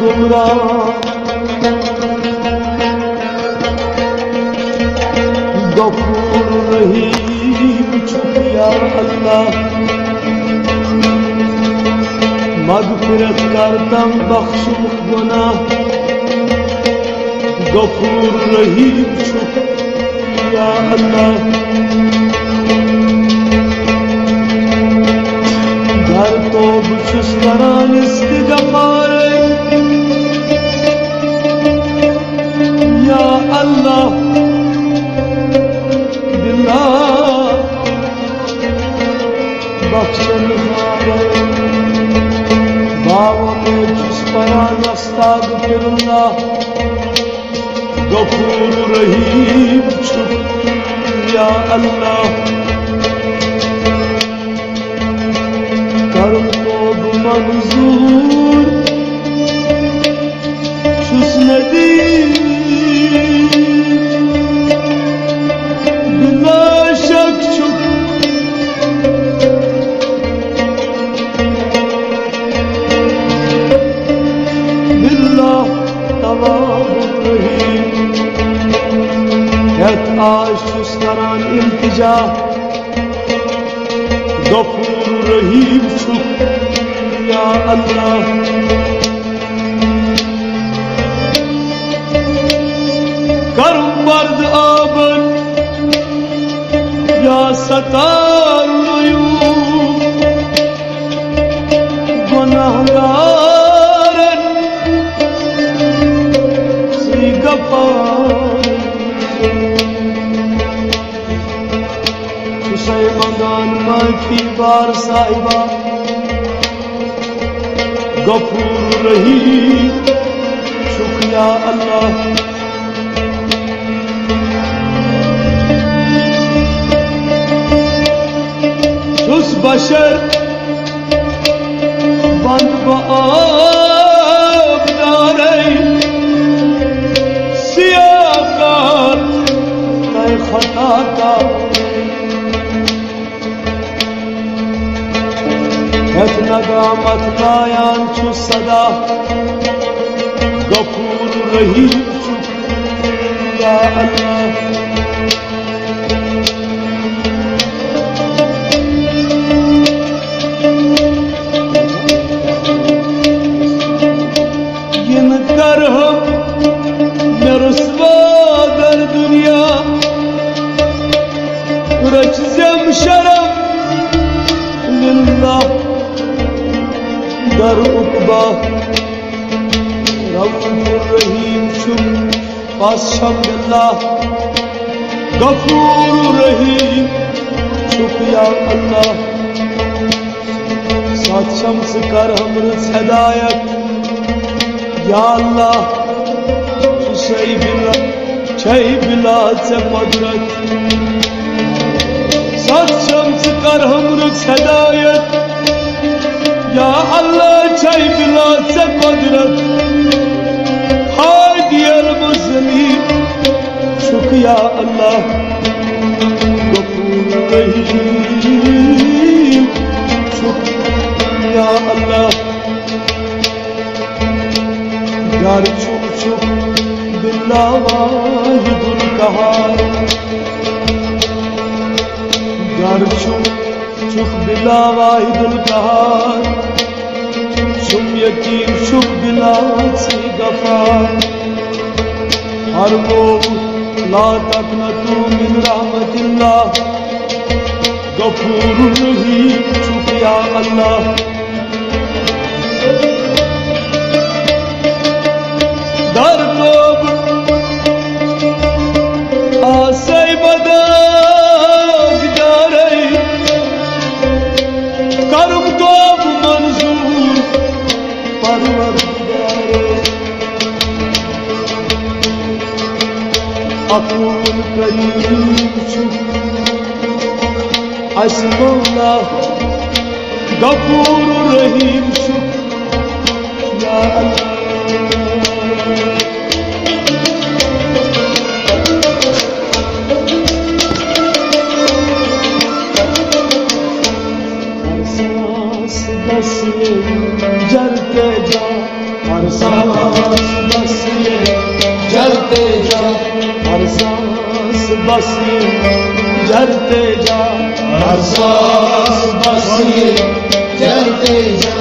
गुमराह गफूर रहीम शुक्रिया अल्लाह मगफिरत करतम बख्शुम गुनाह गफूर रहीम शुक्रिया अल्लाह घर तो बुशुस करान इस्तिग़फ़ार या अल्लाह दिला बख्शन बावों में जिस परान अस्तग़फिरुल्लाह गफूर रहीम शुक्रिया अल्लाह करम तो मंजूर शुस्नदी बिला शक शुक बिल्लाह तवाबुर रहीम यत आशुस करान इल्तिजा गफूर रहीम शुक्रिया अल्लाह करम बर्द आबन या सतार गुनाहगारन सी गफार मंगान माफी बार साहिबा गफूर रहीम शुक्रिया अल्लाह शुस बशर बंद बआब नारे सियाकार तय खता का नदामत नायान छु सदा गफूर रहीम शुक्रिया अल्लाह इन कर हम रुस्वा दर दुनिया रच जम शरम लिल्लाह दर उकबा रऊफ़ुर रहीम शुक्रिया गफूर रहीम शुक्रिया अल्लाह साथ शम्स कर हमरस हिदायत या अल्लाह छई बिला से कुदरत साथ शम्स कर हमरस हिदायत या अल्लाह छई बिला से कुदरत हादी अल-मुज़लिम शुक्रिया अल्लाह गफूर रहीम शुक्रिया अल्लाह यार चुप चुप बिल्ला वाहिदुल कहार यार चुप चुप बिल्ला वाहिदुल कहार शुम यकीन शुभ बिला से गफार हर वो ला तक़नतू मिन रहमतिल्लाह गफूर रहीम शुक्रिया अल्लाह दर तोब आसे बदाग दारे करम तोब मंजूर परवरदिगारे अफूल करीम असमौला गफूर रहीम शुक्रिया अल्लाह जरते जा हर सांस सांस बस ये जलते जा, हर सांस बस ये जलते जा, हर सांस बस ये जलते जा,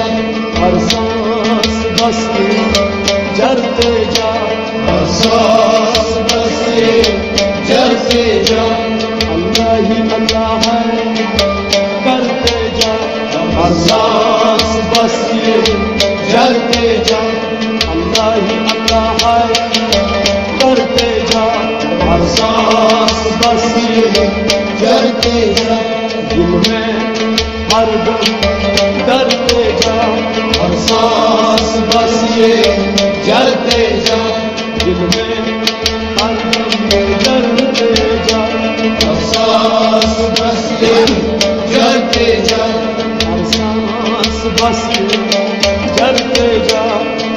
हर सांस बस ये जलते जा, हर सांस बस ये जलते जा। अल्लाह ही अल्लाह है करते जा, हर सांस बस ये जलते जा, अल्लाह ही अल्लाह है करते जा, हर सांस बस ये जलते जा। दिल में हर दम डरते जा, हर सांस बस ये जलते जा, दिल में हर दम डरते जा, हर सांस बस ये जलते जा, हर सांस बस ये जलते जा,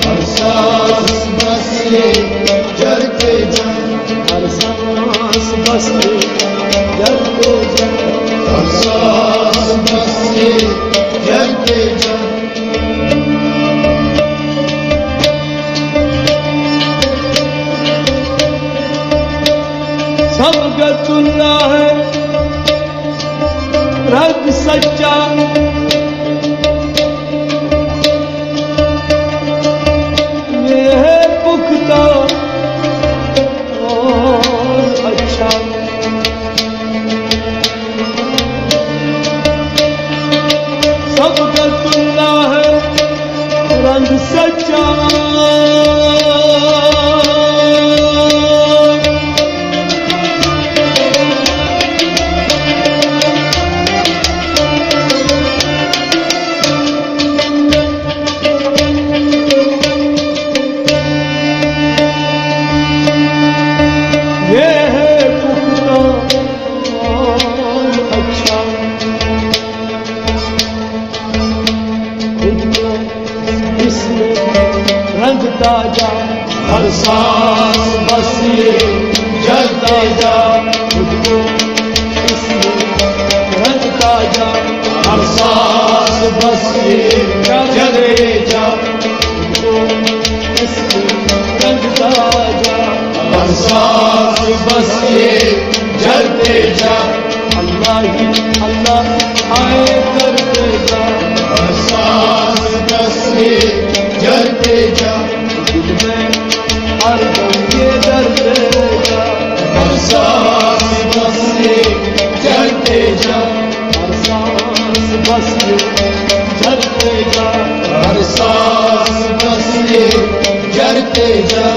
हर सांस बस ये जलते जा, हर सांस बस ये जलते जा, हर सांस बस ये जलते जा। सबगतुल्लाह है रब सच्चा, ये है पुख्ता और अच्छा। सबगतुल्लाह है रंग सच्चा, ताजा हर सांस बस ये जलता जा, खुद इसमें रंग ताजा हर सांस बस ये जले जा, खुद इसमें रंग ताजा हर सांस बस ये जलते जा। अल्लाह ही अल्लाह आए करते जा, हर सांस बस ये जलते जा, दिल में हर दम ये डरते जा, हर सांस बस ये जलते जा, हर सांस बस ये जलते जा, हर सांस बस ये जलते जा।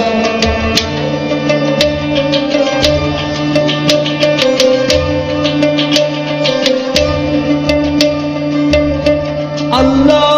अल्लाह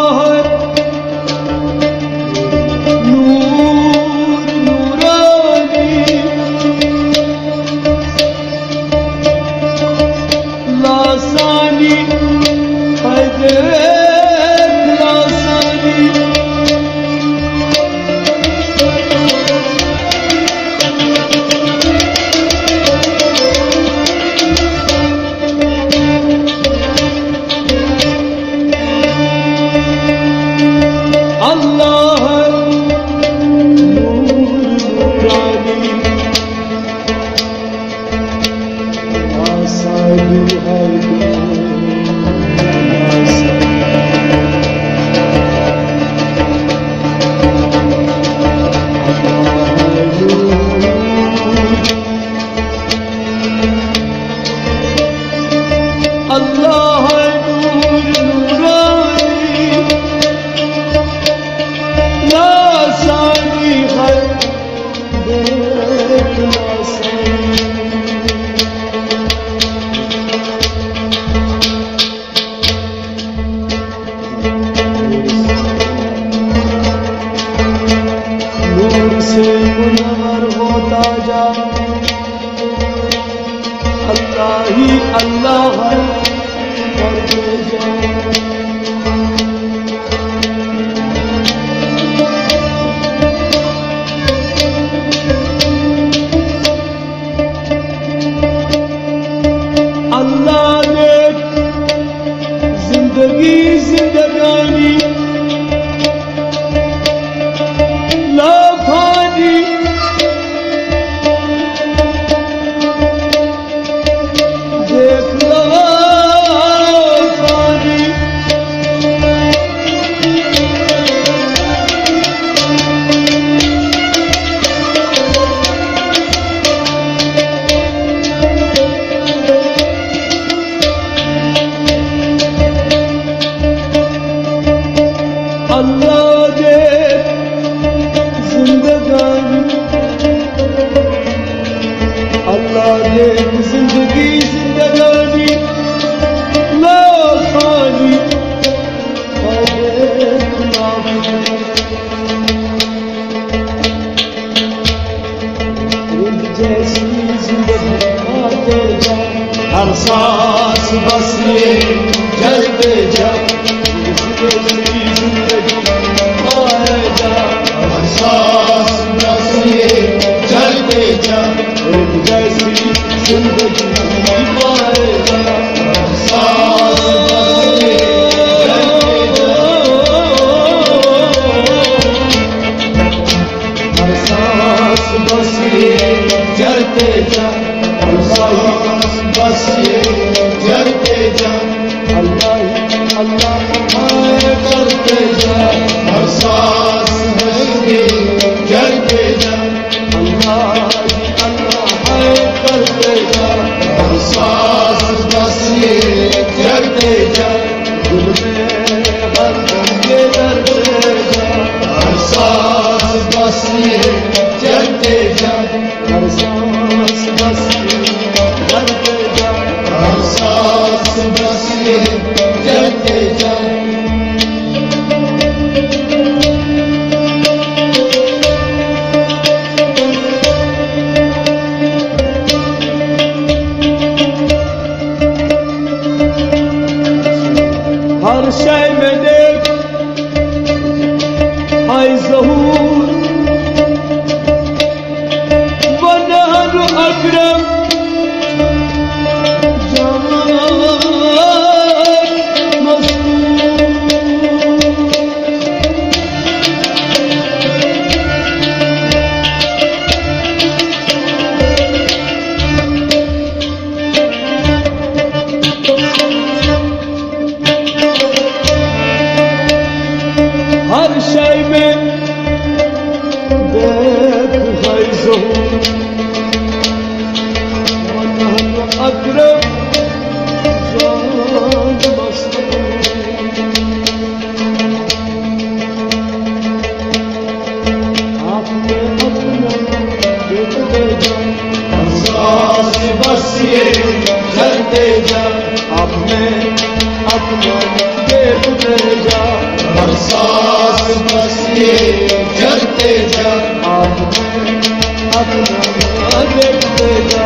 अल्लाह दे जिंदगानी, अल्लाह दे जिंदगी जिंदगानी ना खाली जैसी जिंदगी आते जा, हर सांस बस ये जलते जा, जैसी जिंदगी आए जा, हर सांस बस ये जलते जा, जैसी जिंदगी आए जा, हर सांस बस ये जलते जा, हर सांस बस ये जलते जा, हर सांस बस ये जलते जा, अल्लाह करते जा, हर सांस बस ये जलते जा, अल्लाह करते जा, हर सांस बस ये जलते जा, दिल में हर ये डरते जा, हर सांस बस ये जलते जा, हर सांस बस ये जलते जा, हर सांस बस ये जलते जा। हर शय में देख हाय ज़हूर वनहनु अकरम हर शय में देख हाय ज़हूर वनहनु अकरम जान मस्तूर। आपने अपना देखते जा, हर सांस बस ये जलते जा, आपने अपना देखते जा, हर सांस बस ये जलते जा, आपने अपना देखते जा,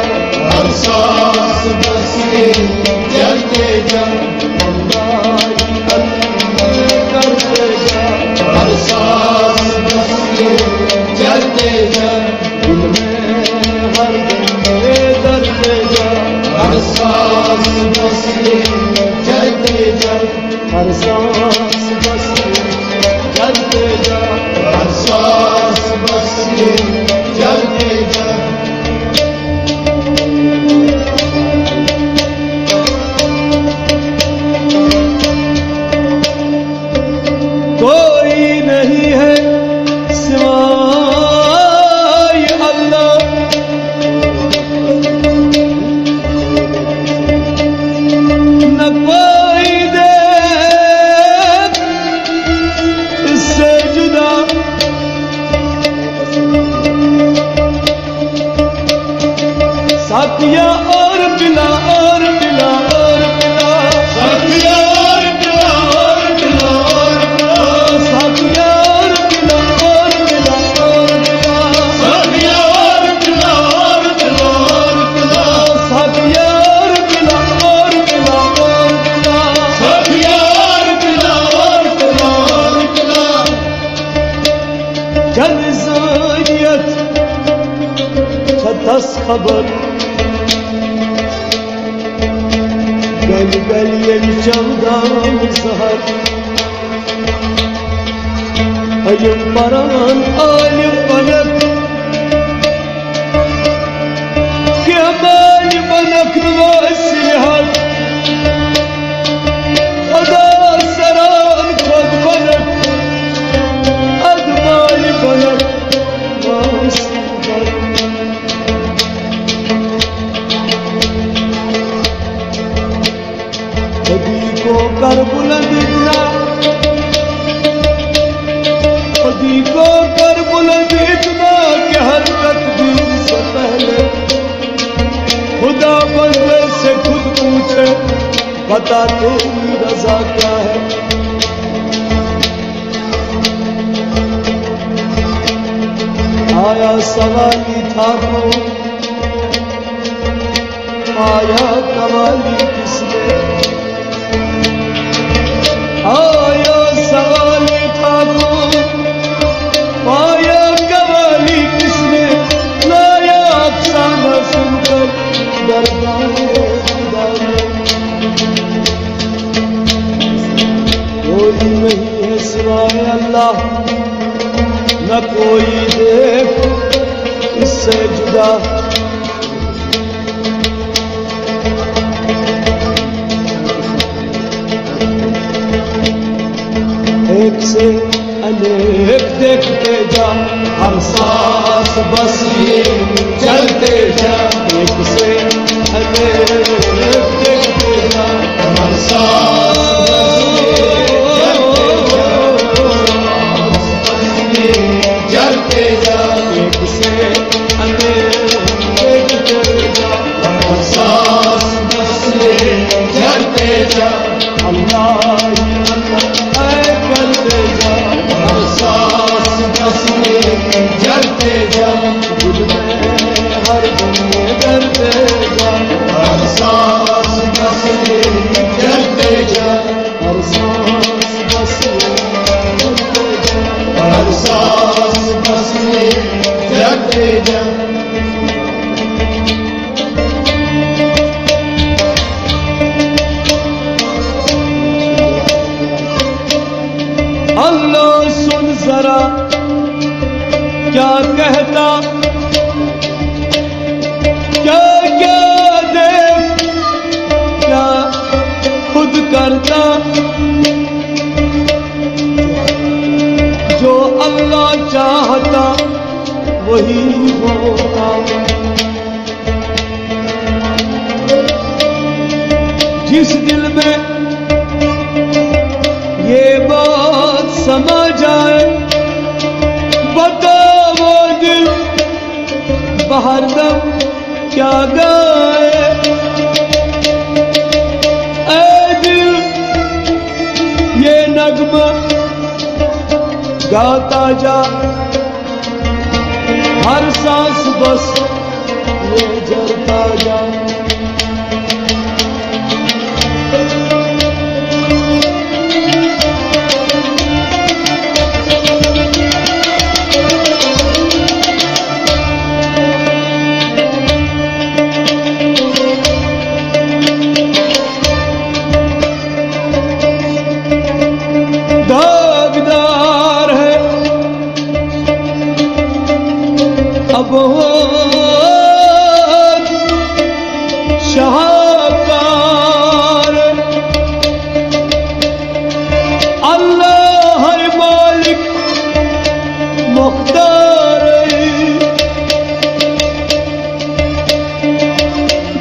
हर सांस बस ये जलते जा, अल्लाह करते जा, हर सांस बस ये जलते जा, दिल में हर गंदे दरते जा, हर सांस बस ये जलते जा, हर सांस बस ये जलते जा, हर सांस बस ये जलते जा। कोई नहीं है सिवाय अल्लाह, न कोई दे उससे जुदा, साथिया और पिला और पिला और पिला, साथिया और पिला और पिला और पिला, साथिया और पिला और पिला और पिला, साथिया और पिला और पिला और पिला, साथिया और पिला और पिला और पिला, साथिया और पिला और पिला और पिला। जल ज़ायत छदस खबर गल गल ये चौदाम सहर, अयम परान आलिम बनक क्या माल बनक नवासिहत, खुदा सरान खुद बनक अदमाल बनक वासिहत। कभी को कर बुलंद इतना बता तेरी रजा क्या है। आया सवाली था तो आया कवाली किसने, आया सवाली था तो आया कवाली किसने, लाया अफसाना सुनकर दरबारे खुदा में। कोई नहीं है सिवाय अल्लाह, न कोई देख इससे जुदा। एक से अनेक देखते जा, हर सांस बस ये चलते जा। एक से अनेक देखते जा, हर सांस चलते जा। एक से अनेक देखते जा, हर सांस बस ये चलते जा। अल्लाह करते जा, हर सांस बस ये चलते जा। दिल में हर दम डरते जा, हर सांस बस ये चलते जा। हर सांस बस ये चलते जा, हर सांस बस ये चलते जा। अल्लाह सुन जरा क्या कहता, क्या क्या देख क्या खुद करता। जो अल्लाह चाहता वही होता। जिस दिल में ये बात समा जाए, बता वो दिल बाहर दम क्या गाए। ऐ दिल ये नगमा गाता जा, हर सांस बस ये जलता जा। दागदार है अब शाहकार, अल्लाह है मालिक मुख्तार।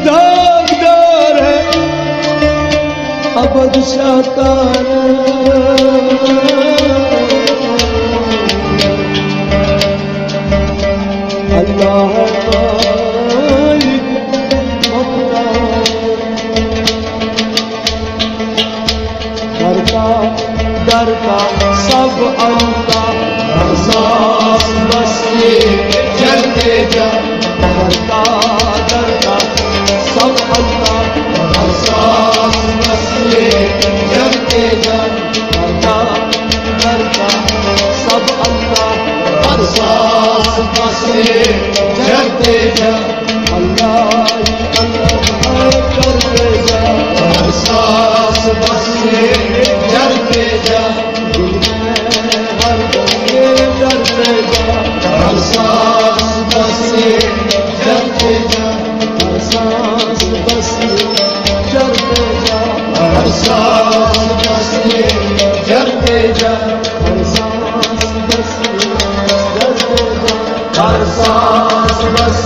दागदार है अबद शाहकार। अल्लाह है मालिक मुख्तार। करता डरता सब अल्लाह, हर सांस बस ये चलते जा। करता डरता सब अल्लाह, हर सांस बस ये चलते जा। करता डरता सब अल्लाह, हर सांस बस ये चलते जा। अल्लाह अल्लाह करते जा, हर सांस बस ये चलते जा। दिल में हर दम डरते जा, हर सांस बस ये चलते जा। हर सांस बस ये चलते जा, हर सांस बस ये चलते जा। हर सांस बस ये चलते जा, हर सांस बस